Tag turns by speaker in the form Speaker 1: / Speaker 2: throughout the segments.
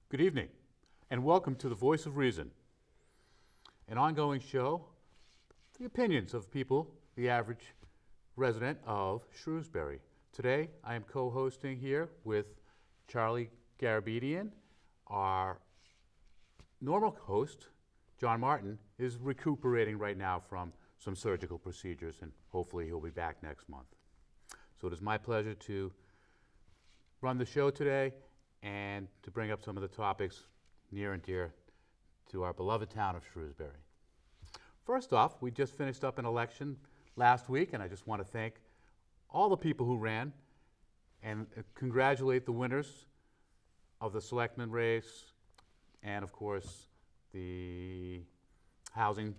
Speaker 1: Good evening, and welcome to the Voice of Reason, an ongoing show, the opinions of people, the average resident of Shrewsbury. Today, I am co-hosting here with Charlie Garabedian. Our normal host, John Martin, is recuperating right now from some surgical procedures, and hopefully he'll be back next month. So it is my pleasure to run the show today and to bring up some of the topics near and dear to our beloved town of Shrewsbury. First off, we just finished up an election last week, and I just want to thank all the people who ran and congratulate the winners of the selectman race and, of course, the housing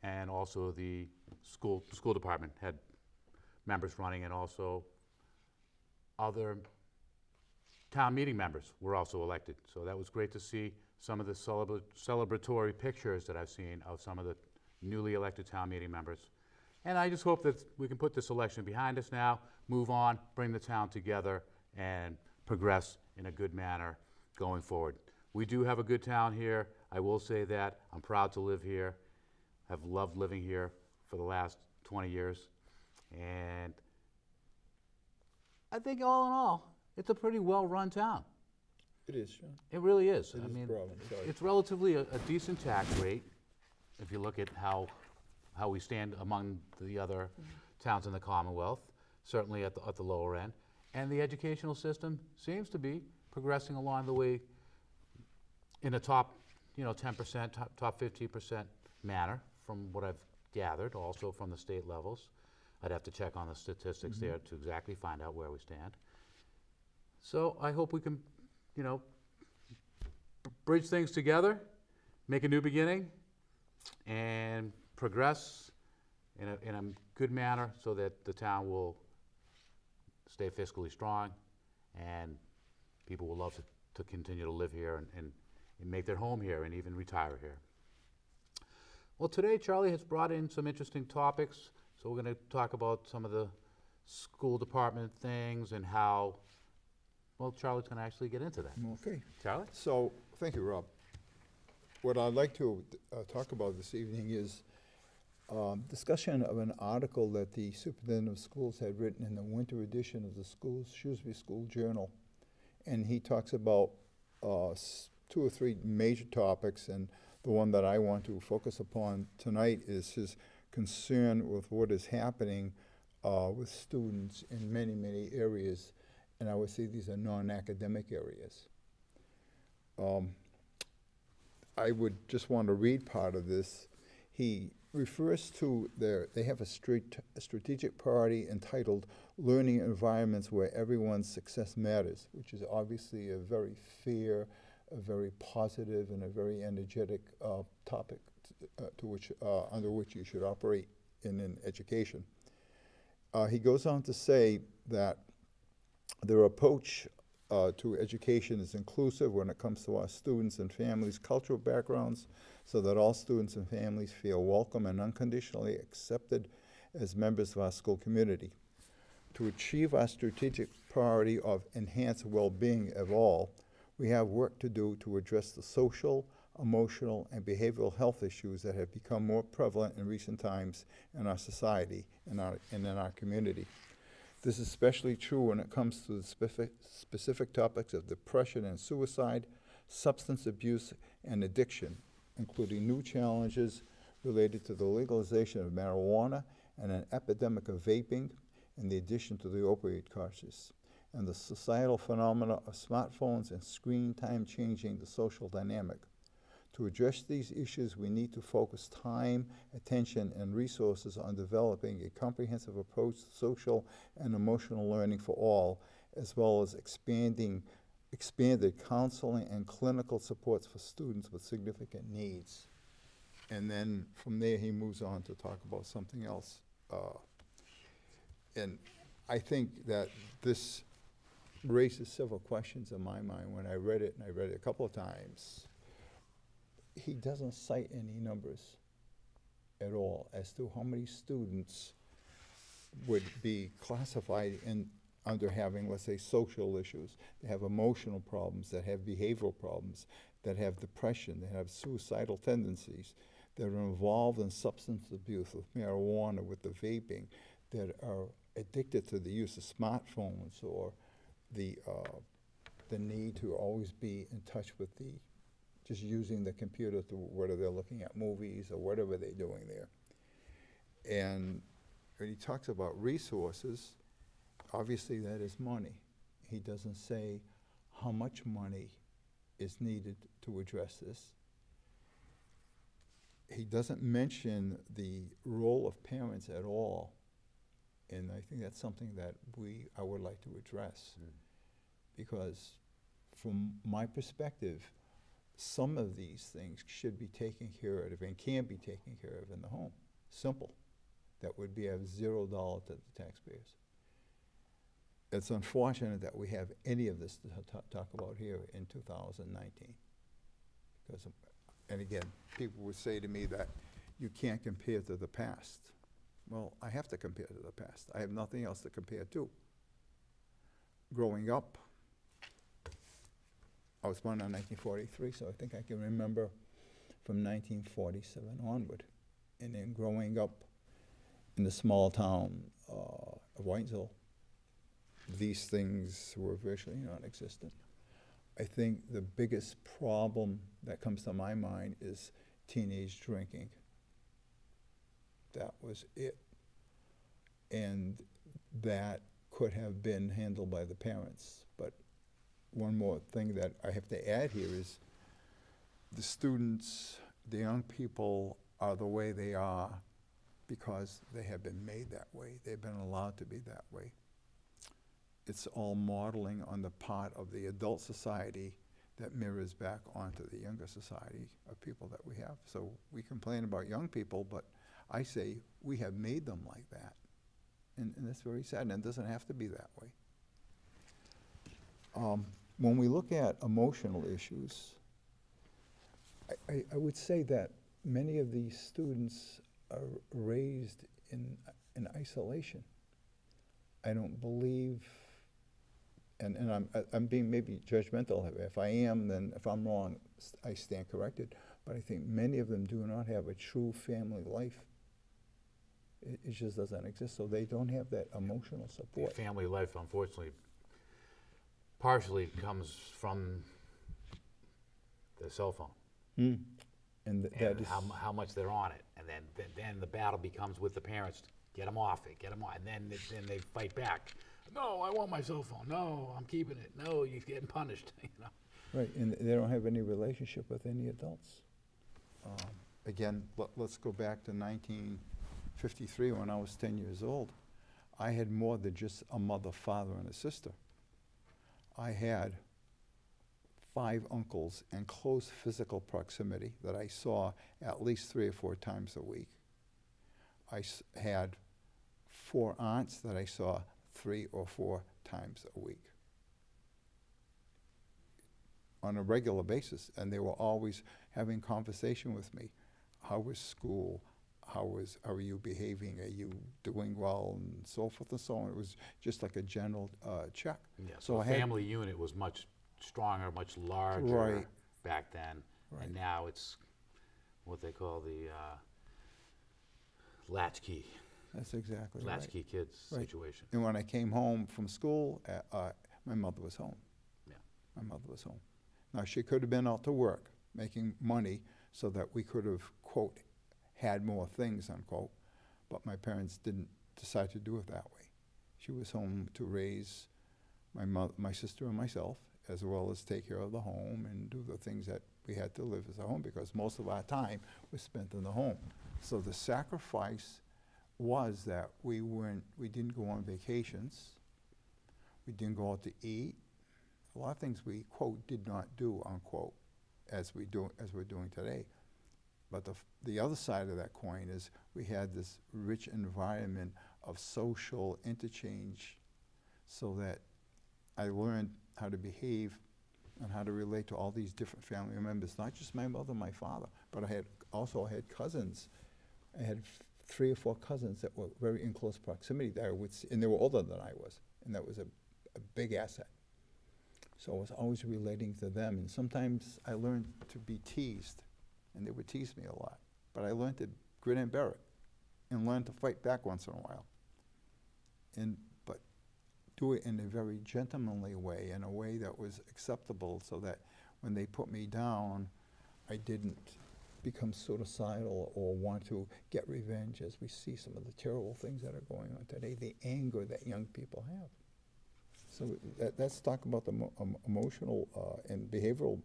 Speaker 1: and also the school department had members running, and also other town meeting members were also elected. So that was great to see some of the celebratory pictures that I've seen of some of the newly elected town meeting members. And I just hope that we can put this election behind us now, move on, bring the town together, and progress in a good manner going forward. We do have a good town here. I will say that. I'm proud to live here. I've loved living here for the last 20 years. And I think all in all, it's a pretty well-run town.
Speaker 2: It is, Sean.
Speaker 1: It really is.
Speaker 2: It
Speaker 1: I
Speaker 2: is
Speaker 1: mean,
Speaker 2: broad, sorry.
Speaker 1: it's relatively a decent tax rate if you look at how we stand among the other towns in the Commonwealth, certainly at the lower end. And the educational system seems to be progressing along the way in a top, 10%, top 15% manner from what I've gathered, also from the state levels. I'd have to check on the statistics there to exactly find out where we stand. So I hope we can, bridge things together, make a new beginning, and progress in a good manner so that the town will stay fiscally strong and people will love to continue to live here and make their home here and even retire here. Well, today Charlie has brought in some interesting topics. So we're going to talk about some of the school department things and how, well, Charlie's going to actually get into that.
Speaker 2: Okay.
Speaker 1: Charlie?
Speaker 2: So, thank you, Rob. What I'd like to talk about this evening is discussion of an article that the superintendent of schools had written in the winter edition of the Shrewsbury School Journal. And he talks about 2 or 3 major topics, and the one that I want to focus upon tonight is his concern with what is happening with students in many, many areas, and I would say these are non-academic areas. I would just want to read part of this. He refers to they have a strategic priority entitled Learning Environments Where Everyone's Success Matters, which is obviously a very fair, a very positive, and a very energetic topic under which you should operate in an education. He goes on to say that their approach to education is inclusive when it comes to our students and families' cultural backgrounds, so that all students and families feel welcome and unconditionally accepted as members of our school community. To achieve our strategic priority of enhanced well-being of all, we have work to do to address the social, emotional, and behavioral health issues that have become more prevalent in recent times in our society and in our community. This is especially true when it comes to the specific topics of depression and suicide, substance abuse, and addiction, including new challenges related to the legalization of marijuana and an epidemic of vaping, in addition to the opioid crisis, and the societal phenomena of smartphones and screen time changing the social dynamic. To address these issues, we need to focus time, attention, and resources on developing a comprehensive approach to social and emotional learning for all, as well as expanded counseling and clinical supports for students with significant needs. And then from there, he moves on to talk about something else. And I think that this raises several questions in my mind when I read it, and I read it a couple of times. He doesn't cite any numbers at all as to how many students would be classified in under having, let's say, social issues, that have emotional problems, that have behavioral problems, that have depression, that have suicidal tendencies, that are involved in substance abuse with marijuana, with the vaping, that are addicted to the use of smartphones, or the need to always be in touch with just using the computer to, whether they're looking at movies or whatever they're doing there. And when he talks about resources, obviously that is money. He doesn't say how much money is needed to address this. He doesn't mention the role of parents at all, and I think that's something that I would like to address. Because from my perspective, some of these things should be taken care of and can be taken care of in the home. Simple. That would be of $0 to the taxpayers. It's unfortunate that we have any of this to talk about here in 2019. Because, and again, people would say to me that you can't compare to the past. Well, I have to compare to the past. I have nothing else to compare to. Growing up, I was born in 1943, so I think I can remember from 1947 onward. And then growing up in the small town of Whitesville, these things were virtually non-existent. I think the biggest problem that comes to my mind is teenage drinking. That was it. And that could have been handled by the parents. But one more thing that I have to add here is the students, the young people are the way they are because they have been made that way. They've been allowed to be that way. It's all modeling on the part of the adult society that mirrors back onto the younger society of people that we have. So we complain about young people, but I say we have made them like that. And that's very sad, and it doesn't have to be that way. When we look at emotional issues, I would say that many of these students are raised in isolation. I don't believe, and I'm being maybe judgmental. If I am, then if I'm wrong, I stand corrected. But I think many of them do not have a true family life. It just doesn't exist, so they don't have that emotional support.
Speaker 1: Family life, unfortunately, partially comes from the cell phone.
Speaker 2: And
Speaker 1: that is how much they're on it, and then the battle becomes with the parents. Get them off it, get them off, and then they fight back. No, I want my cell phone. No, I'm keeping it. No, you're getting punished. You know.
Speaker 2: Right, and they don't have any relationship with any adults. Again, let's go back to 1953 when I was 10 years old. I had more than just a mother, father, and a sister. I had 5 uncles in close physical proximity that I saw at least 3 or 4 times a week. I had 4 aunts that I saw 3 or 4 times a week on a regular basis, and they were always having conversation with me. How was school? How are you behaving? Are you doing well? And so forth and so on. It was just like a general check.
Speaker 1: Yeah, so a family unit was much stronger, much larger back then, and now it's what they call the latchkey.
Speaker 2: That's exactly right.
Speaker 1: Latchkey kids situation.
Speaker 2: And when I came home from school, my mother was home.
Speaker 1: Yeah.
Speaker 2: My mother was home. Now, she could have been out to work, making money so that we could have, quote, had more things, unquote, but my parents didn't decide to do it that way. She was home to raise my sister and myself, as well as take care of the home and do the things that we had to live as a home, because most of our time was spent in the home. So the sacrifice was that we didn't go on vacations, we didn't go out to eat. A lot of things we, quote, did not do, unquote, as we're doing today. But the other side of that coin is we had this rich environment of social interchange, so that I learned how to behave and how to relate to all these different family members, not just my mother and my father, but I had cousins. I had 3 or 4 cousins that were very in close proximity that I would see, and they were older than I was. and that was a big asset. So I was always relating to them, and sometimes I learned to be teased, and they would tease me a lot. But I learned to grin and bear it, and learn to fight back once in a while. But do it in a very gentlemanly way, in a way that was acceptable, so that when they put me down, I didn't become suicidal or want to get revenge, as we see some of the terrible things that are going on today, the anger that young people have. So let's talk about the emotional and behavioral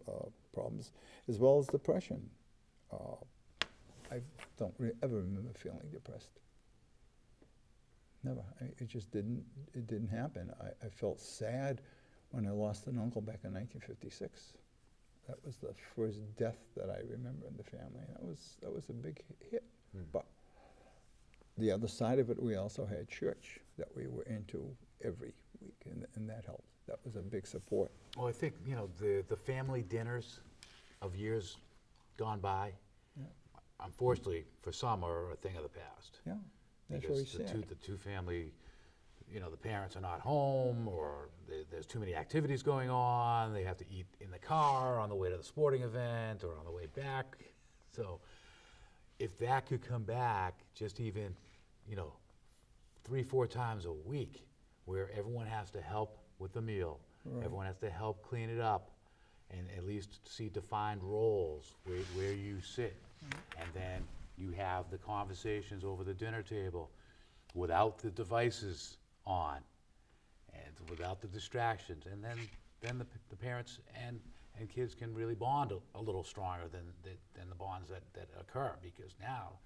Speaker 2: problems, as well as depression. I don't ever remember feeling depressed. Never. It just didn't happen. I felt sad when I lost an uncle back in 1956. That was the first death that I remember in the family. That was a big hit. But the other side of it, we also had church that we were into every week, and that helped. That was a big support.
Speaker 1: Well, I think, the family dinners of years gone by, unfortunately, for some, are a thing of the past.
Speaker 2: Yeah, that's
Speaker 1: Because
Speaker 2: very sad.
Speaker 1: the two family, the parents are not home, or there's too many activities going on. They have to eat in the car on the way to the sporting event or on the way back. So if that could come back, just even, 3-4 times a week, where everyone has to help with the meal,
Speaker 2: Right.
Speaker 1: everyone has to help clean it up, and at least see defined roles where you sit, and then you have the conversations over the dinner table without the devices on and without the distractions, and then the parents and kids can really bond a little stronger than the bonds that occur, because now,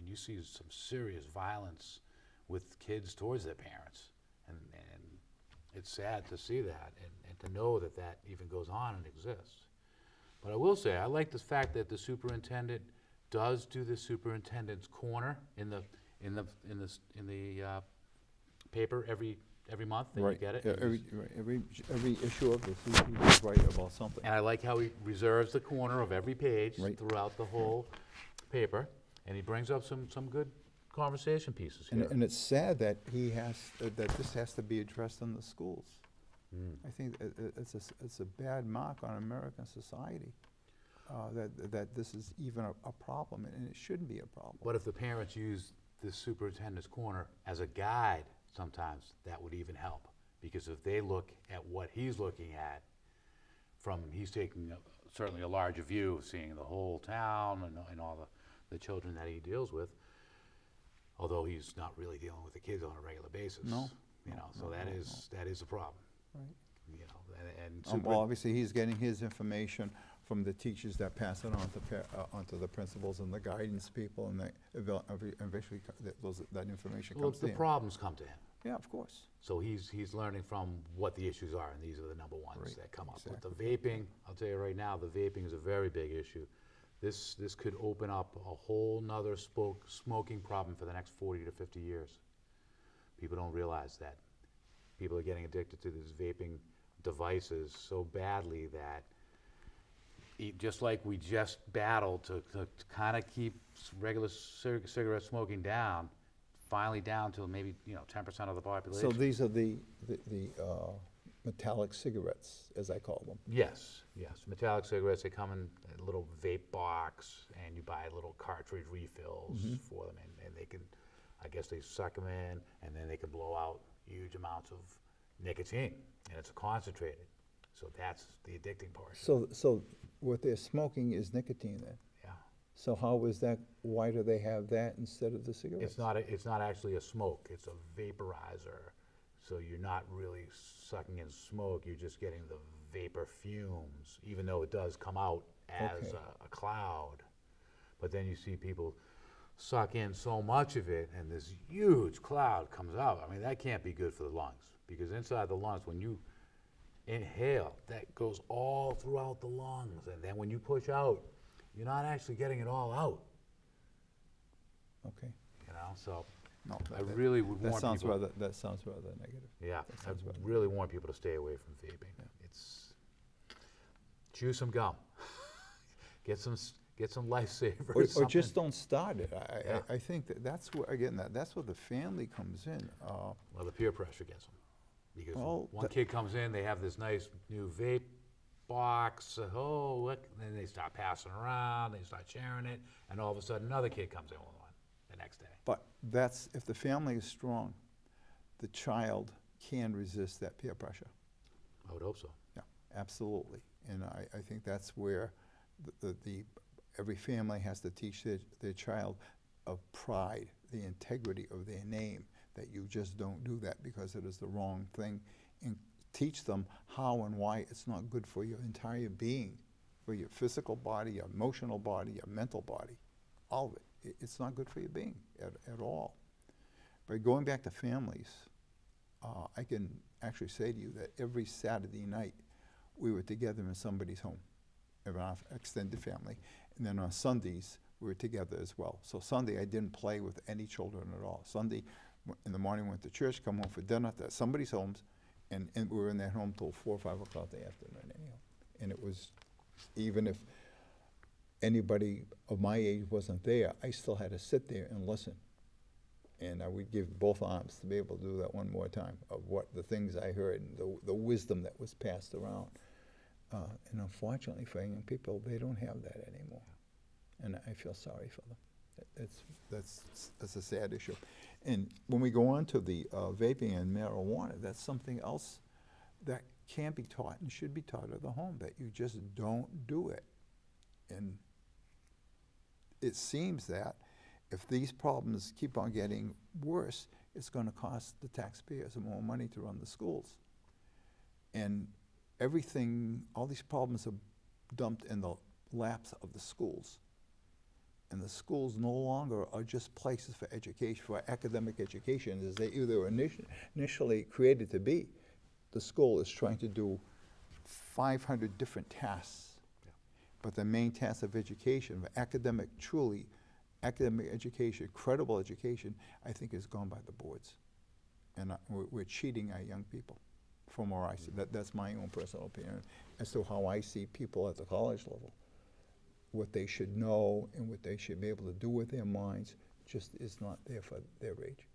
Speaker 1: you see some serious violence with kids towards their parents, and it's sad to see that and to know that even goes on and exists. But I will say, I like the fact that the superintendent does do the superintendent's corner in the paper every month that you get it.
Speaker 2: Yeah, every issue of this, he's right about something.
Speaker 1: And I like how he reserves the corner of every page
Speaker 2: Right.
Speaker 1: throughout the whole paper, and he brings up some good conversation pieces here.
Speaker 2: And it's sad that that this has to be addressed in the schools. I think it's a bad mark on American society, that this is even a problem, and it shouldn't be a problem.
Speaker 1: What if the parents use the superintendent's corner as a guide? Sometimes that would even help, because if they look at what he's looking at, he's taking certainly a larger view of seeing the whole town and all the children that he deals with, although he's not really dealing with the kids on a regular basis.
Speaker 2: No.
Speaker 1: So that is a problem.
Speaker 2: Right.
Speaker 1: And
Speaker 2: Well, obviously, he's getting his information from the teachers that pass it on to the principals and the guidance people, and eventually that information
Speaker 1: well,
Speaker 2: comes to
Speaker 1: the
Speaker 2: him.
Speaker 1: problems come to him.
Speaker 2: Yeah, of course.
Speaker 1: So he's learning from what the issues are, and these are the number ones
Speaker 2: Right,
Speaker 1: that come up. With
Speaker 2: exactly.
Speaker 1: the vaping, I'll tell you right now, the vaping is a very big issue. This could open up a whole nother smoking problem for the next 40 to 50 years. People don't realize that. People are getting addicted to these vaping devices so badly that just like we just battled to kind of keep regular cigarette smoking down, finally down to maybe 10% of the population.
Speaker 2: So these are the metallic cigarettes, as I call them.
Speaker 1: Yes. Metallic cigarettes, they come in a little vape box, and you buy little cartridge refills for them, and they can, I guess they suck them in, and then they can blow out huge amounts of nicotine, and it's concentrated. So that's the addicting portion.
Speaker 2: So what they're smoking is nicotine then?
Speaker 1: Yeah.
Speaker 2: So how is that, why do they have that instead of the cigarettes?
Speaker 1: It's not actually a smoke, it's a vaporizer. So you're not really sucking in smoke, you're just getting the vapor fumes, even though it does come out as
Speaker 2: Okay.
Speaker 1: a cloud. But then you see people suck in so much of it, and this huge cloud comes out. I mean, that can't be good for the lungs, because inside the lungs, when you inhale, that goes all throughout the lungs, and then when you push out, you're not actually getting it all out.
Speaker 2: Okay.
Speaker 1: So
Speaker 2: No,
Speaker 1: I really would warn people.
Speaker 2: That sounds rather negative.
Speaker 1: Yeah,
Speaker 2: That
Speaker 1: I
Speaker 2: sounds better.
Speaker 1: really want people to stay away from vaping. It's chew some gum, get some lifesavers.
Speaker 2: Or
Speaker 1: something.
Speaker 2: just don't start it.
Speaker 1: Yeah.
Speaker 2: I think that's where, again, that's where the family comes in.
Speaker 1: Well, the peer pressure gets them. Because
Speaker 2: Well,
Speaker 1: one kid comes in, they have this nice new vape box. Oh, look! And then they start passing around. They start sharing it, and all of a sudden, another kid comes in with one the next day.
Speaker 2: But that's, if the family is strong, the child can resist that peer pressure.
Speaker 1: I would hope so.
Speaker 2: Yeah, absolutely. And I think that's where every family has to teach their child of pride, the integrity of their name, that you just don't do that because it is the wrong thing, and teach them how and why it's not good for your entire being, for your physical body, your emotional body, your mental body, all of it. It's not good for your being at all. But going back to families, I can actually say to you that every Saturday night we were together in somebody's home, in our extended family, and then on Sundays we were together as well. So Sunday I didn't play with any children at all. Sunday in the morning went to church, come home for dinner at somebody's homes, and we were in that home till 4 or 5 o'clock in the afternoon anyhow. And it was, even if anybody of my age wasn't there, I still had to sit there and listen. And I would give both arms to be able to do that one more time, of what the things I heard and the wisdom that was passed around. And unfortunately for young people, they don't have that anymore. And I feel sorry for them. That's a sad issue. And when we go on to the vaping and marijuana, that's something else that can be taught and should be taught at the home, that you just don't do it. And it seems that if these problems keep on getting worse, it's going to cost the taxpayers more money to run the schools. And everything, all these problems are dumped in the laps of the schools. And the schools no longer are just places for education, for academic education, as they were initially created to be. The school is trying to do 500 different tasks.
Speaker 1: Yeah.
Speaker 2: But the main task of education, truly academic education, credible education, I think is gone by the boards. And we're cheating our young people from where I see. That's my own personal opinion as to how I see people at the college level. What they should know and what they should be able to do with their minds just is not there for their age.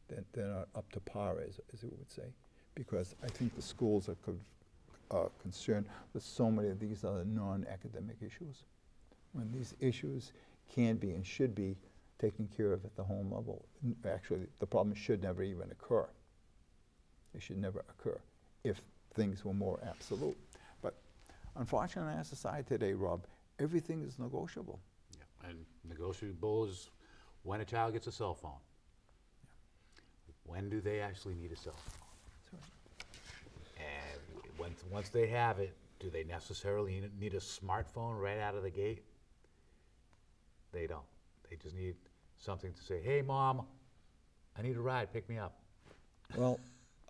Speaker 2: They're not up to par, as we would say. Because I think the schools are concerned with so many of these other non-academic issues. When these issues can be and should be taken care of at the home level. Actually, the problem should never even occur. It should never occur if things were more absolute. But unfortunately, in our society today, Rob, everything is negotiable.
Speaker 1: Yeah. And negotiable is when a child gets a cell phone. Yeah. When do they actually need a cell phone? That's right. And once they have it, do they necessarily need a smartphone right out of the gate? They don't. They just need something to say, hey, Mom, I need a ride, pick me up.
Speaker 2: Well,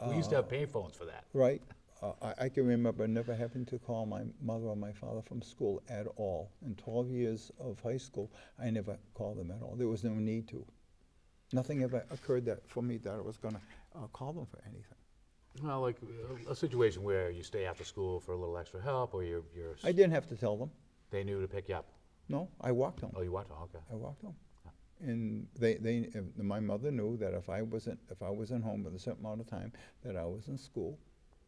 Speaker 1: we used to have payphones for that.
Speaker 2: Right. I can remember never having to call my mother or my father from school at all. In 12 years of high school, I never called them at all. There was no need to. Nothing ever occurred for me that I was going to call them for anything.
Speaker 1: Well, like a situation where you stay after school for a little extra help, or you're
Speaker 2: I didn't have to tell them.
Speaker 1: They knew to pick you up.
Speaker 2: No, I walked home.
Speaker 1: Oh, you walked home? Okay.
Speaker 2: I walked home. And my mother knew that if I wasn't home with a certain amount of time, that I was in school,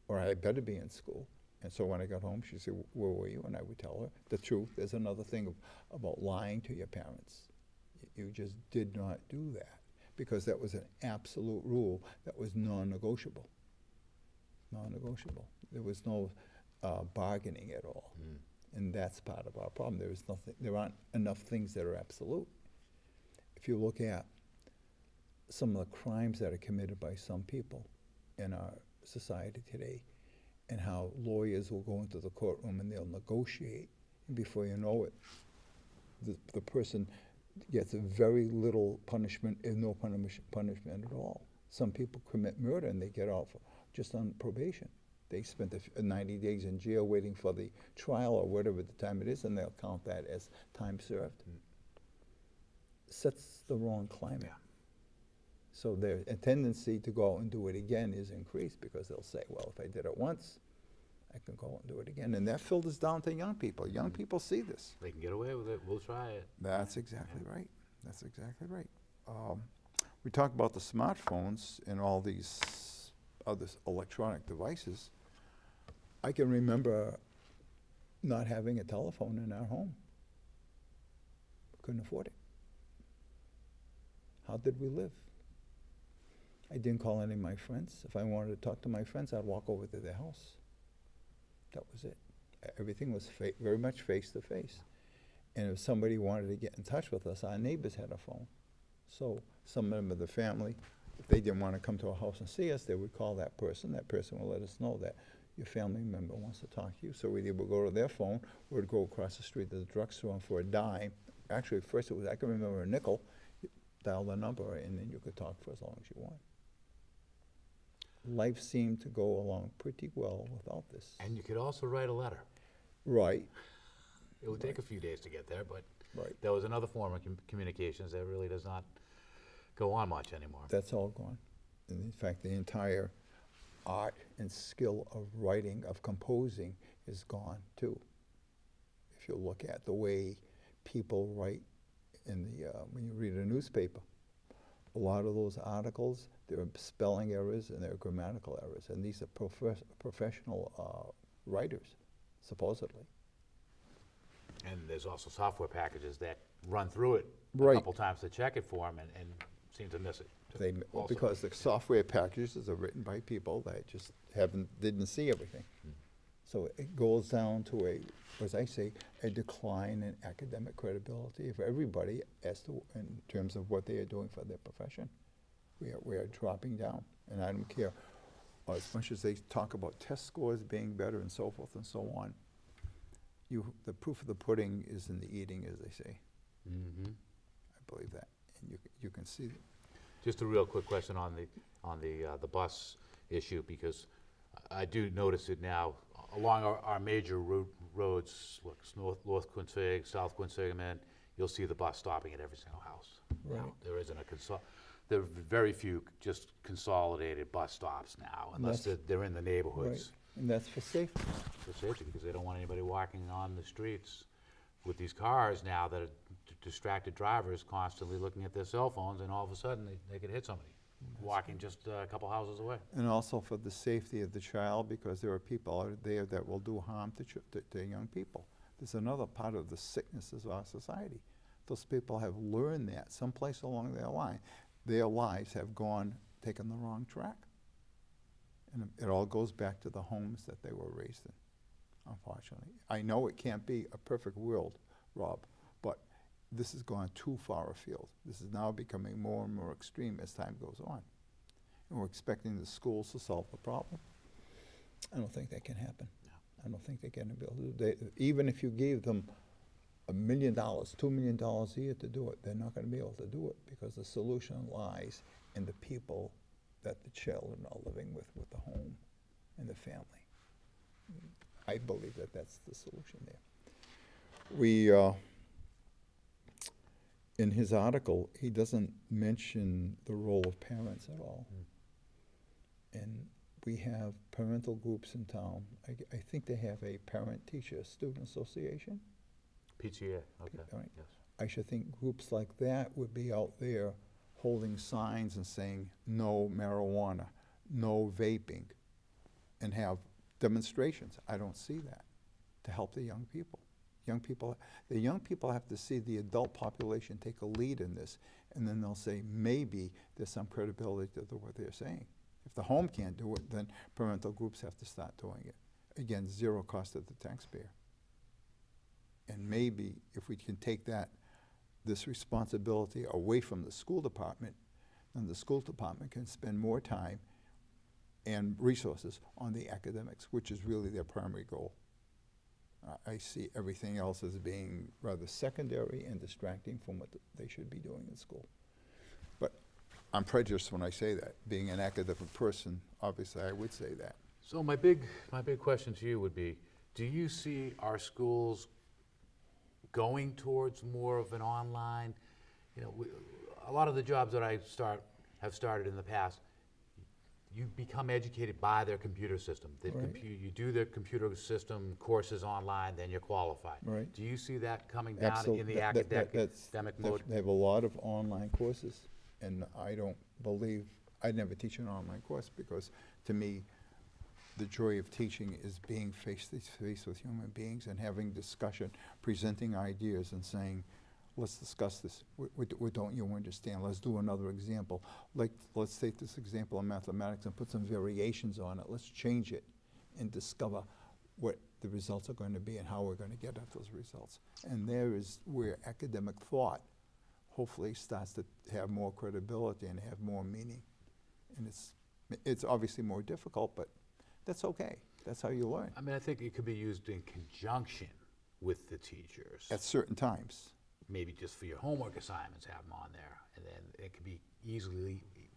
Speaker 2: or I better be in school. And so when I got home, she'd say, where were you? And I would tell her the truth. There's another thing about lying to your parents. You just did not do that, because that was an absolute rule that was non-negotiable. Non-negotiable. There was no bargaining at all. Mm. And that's part of our problem. There aren't enough things that are absolute. If you look at some of the crimes that are committed by some people in our society today, and how lawyers will go into the courtroom and they'll negotiate, and before you know it, the person gets a very little punishment and no punishment at all. Some people commit murder and they get off just on probation. They spent 90 days in jail waiting for the trial or whatever the time it is, and they'll count that as time served. Mm. Sets the wrong climate. Yeah. So their tendency to go out and do it again is increased, because they'll say, well, if I did it once, I can go out and do it again. And that filters down to young people. Young people see this.
Speaker 1: They can get away with it. We'll try it.
Speaker 2: That's exactly right. That's exactly right. We talk about the smartphones and all these other electronic devices. I can remember not having a telephone in our home. Couldn't afford it. How did we live? I didn't call any of my friends. If I wanted to talk to my friends, I'd walk over to their house. That was it. Everything was very much face to face. And if somebody wanted to get in touch with us, our neighbors had a phone. So some member of the family, if they didn't want to come to our house and see us, they would call that person. That person would let us know that your family member wants to talk to you. So we'd either go to their phone or we'd go across the street to the drugstore, and for a dime. Actually, first it was, I can remember, a nickel. You dial the number and then you could talk for as long as you want. Life seemed to go along pretty well without this.
Speaker 1: And you could also write a letter.
Speaker 2: Right.
Speaker 1: It would take a few days to get there, but
Speaker 2: Right.
Speaker 1: there was another form of communications that really does not go on much anymore.
Speaker 2: That's all gone. And in fact, the entire art and skill of writing, of composing, is gone too. If you look at the way people write in the, when you read a newspaper, a lot of those articles, there are spelling errors and there are grammatical errors, and these are professional writers, supposedly.
Speaker 1: And there's also software packages that run through it a
Speaker 2: Right.
Speaker 1: couple times to check it for them and seem to miss it.
Speaker 2: Well,
Speaker 1: also.
Speaker 2: because the software packages are written by people that just didn't see everything. So it goes down to as I say, a decline in academic credibility of everybody as to, in terms of what they are doing for their profession. We are dropping down, and I don't care as much as they talk about test scores being better and so forth and so on. The proof of the pudding is in the eating, as they say.
Speaker 1: Mm-hmm.
Speaker 2: I believe that, and you can see.
Speaker 1: Just a real quick question on the bus issue, because I do notice it now along our major roads, North Quincy, South Quincy, you'll see the bus stopping at every single house.
Speaker 2: Right.
Speaker 1: Now, there isn't there are very few just consolidated bus stops now, unless they're in the neighborhoods.
Speaker 2: Right, and that's for safety.
Speaker 1: For safety, because they don't want anybody walking on the streets with these cars now that are distracted drivers constantly looking at their cell phones, and all of a sudden they could hit somebody walking just a couple houses away.
Speaker 2: And also for the safety of the child, because there are people out there that will do harm to young people. There's another part of the sicknesses of our society. Those people have learned that someplace along their lives have taken the wrong track. And it all goes back to the homes that they were raised in, unfortunately. I know it can't be a perfect world, Rob, but this has gone too far afield. This is now becoming more and more extreme as time goes on. And we're expecting the schools to solve the problem. I don't think that can happen.
Speaker 1: No.
Speaker 2: I don't think they're going to be able to do it. Even if you gave them $1 million, $2 million a year to do it, they're not going to be able to do it, because the solution lies in the people that the children are living with the home and the family. I believe that that's the solution there. In his article, he doesn't mention the role of parents at all. And we have parental groups in town. I think they have a parent-teacher-student association.
Speaker 1: PTA, okay,
Speaker 2: Right.
Speaker 1: yes.
Speaker 2: I should think groups like that would be out there holding signs and saying, no marijuana, no vaping, and have demonstrations. I don't see that, to help the young people. The young people have to see the adult population take a lead in this, and then they'll say, maybe there's some credibility to what they're saying. If the home can't do it, then parental groups have to start doing it. Again, zero cost to the taxpayer. And maybe if we can take this responsibility away from the school department, then the school department can spend more time and resources on the academics, which is really their primary goal. I see everything else as being rather secondary and distracting from what they should be doing in school. But I'm prejudiced when I say that. Being an academic person, obviously I would say that.
Speaker 1: So my big question to you would be, do you see our schools going towards more of an online, a lot of the jobs that have started in the past, you become educated by their computer system.
Speaker 2: Right.
Speaker 1: You do their computer system courses online, then you're qualified.
Speaker 2: Right.
Speaker 1: Do you see that coming down in the academic mode?
Speaker 2: They have a lot of online courses, and I don't believe, I'd never teach an online course, because To me, the joy of teaching is being face to face with human beings and having discussion, presenting ideas and saying, let's discuss this. What don't you understand? Let's do another example. Like, let's take this example of mathematics and put some variations on it. Let's change it and discover what the results are going to be and how we're going to get at those results. And there is where academic thought hopefully starts to have more credibility and have more meaning. And it's obviously more difficult, but that's okay. That's how you learn.
Speaker 1: I mean, I think it could be used in conjunction with the teachers.
Speaker 2: At certain times.
Speaker 1: Maybe just for your homework assignments, have them on there, and then it could be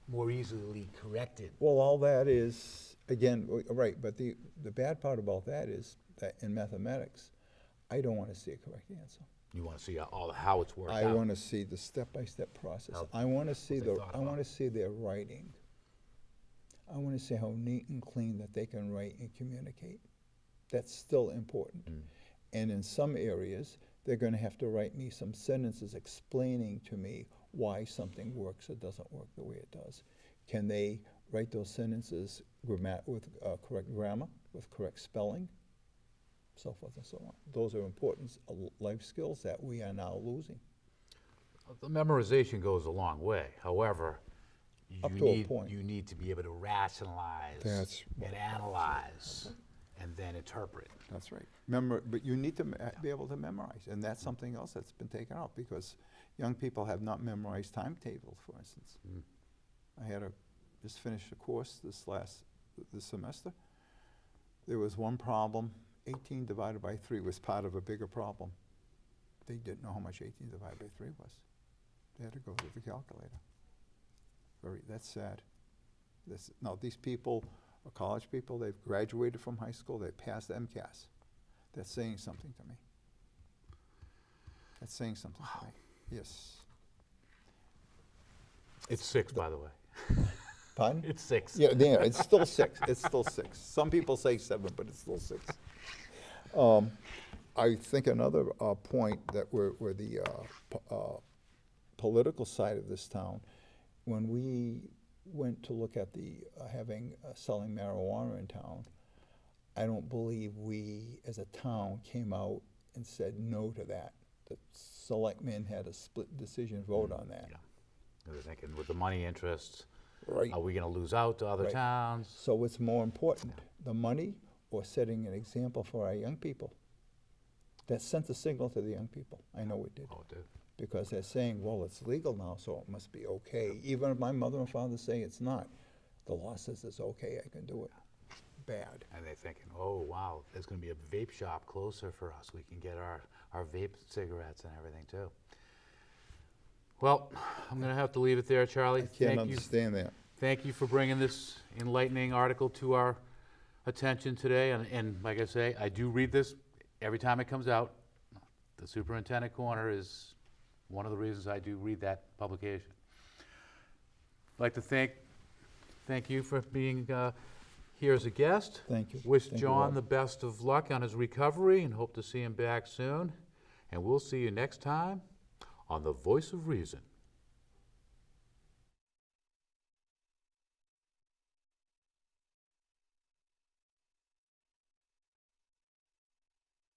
Speaker 1: more easily corrected.
Speaker 2: Well, all that is, again, right, but the bad part about that is that in mathematics, I don't want to see a correct answer.
Speaker 1: You want to see how it's worked out.
Speaker 2: I want to see the step-by-step process. I want to see their writing. I want to see how neat and clean that they can write and communicate. That's still important. And in some areas, they're going to have to write me some sentences explaining to me why something works or doesn't work the way it does. Can they write those sentences with correct grammar, with correct spelling, so forth and so on. Those are important life skills that we are now losing.
Speaker 1: The memorization goes a long way. However,
Speaker 2: Up to a point.
Speaker 1: You need to be able to rationalize and analyze and then interpret.
Speaker 2: That's right. But you need to be able to memorize, and that's something else that's been taken out because young people have not memorized timetables, for instance. I had just finished a course this semester. There was one problem. 18 divided by 3 was part of a bigger problem. They didn't know how much 18 divided by 3 was. They had to go with the calculator. That's sad. Now, these people are college people. They've graduated from high school. They passed MCAS. That's saying something to me. That's saying something to me. Yes.
Speaker 1: It's 6, by the way.
Speaker 2: Pardon?
Speaker 1: It's 6.
Speaker 2: Yeah, it's still 6. It's still 6. Some people say 7, but it's still 6. I think another point that we're the political side of this town, when we went to look at the selling marijuana in town, I don't believe we as a town came out and said no to that. The selectmen had a split decision vote on that.
Speaker 1: Yeah. They're thinking with the money interests,
Speaker 2: Right.
Speaker 1: are we going to lose out to other towns?
Speaker 2: So what's more important, the money or setting an example for our young people? That sent a signal to the young people. I know it did.
Speaker 1: Oh, it did.
Speaker 2: Because they're saying, well, it's legal now, so it must be okay. Even if my mother and father say it's not, the law says it's okay, I can do it. Bad.
Speaker 1: And they're thinking, oh, wow, there's going to be a vape shop closer for us. We can get our vape cigarettes and everything, too. Well, I'm going to have to leave it there, Charlie.
Speaker 2: I can't understand that.
Speaker 1: Thank you for bringing this enlightening article to our attention today. And like I say, I do read this every time it comes out. The Superintendent Corner is one of the reasons I do read that publication. I'd like to thank you for being here as a guest.
Speaker 2: Thank you.
Speaker 1: Wish
Speaker 2: Thank you,
Speaker 1: John
Speaker 2: Rob.
Speaker 1: the best of luck on his recovery and hope to see him back soon. And we'll see you next time on The Voice of Reason.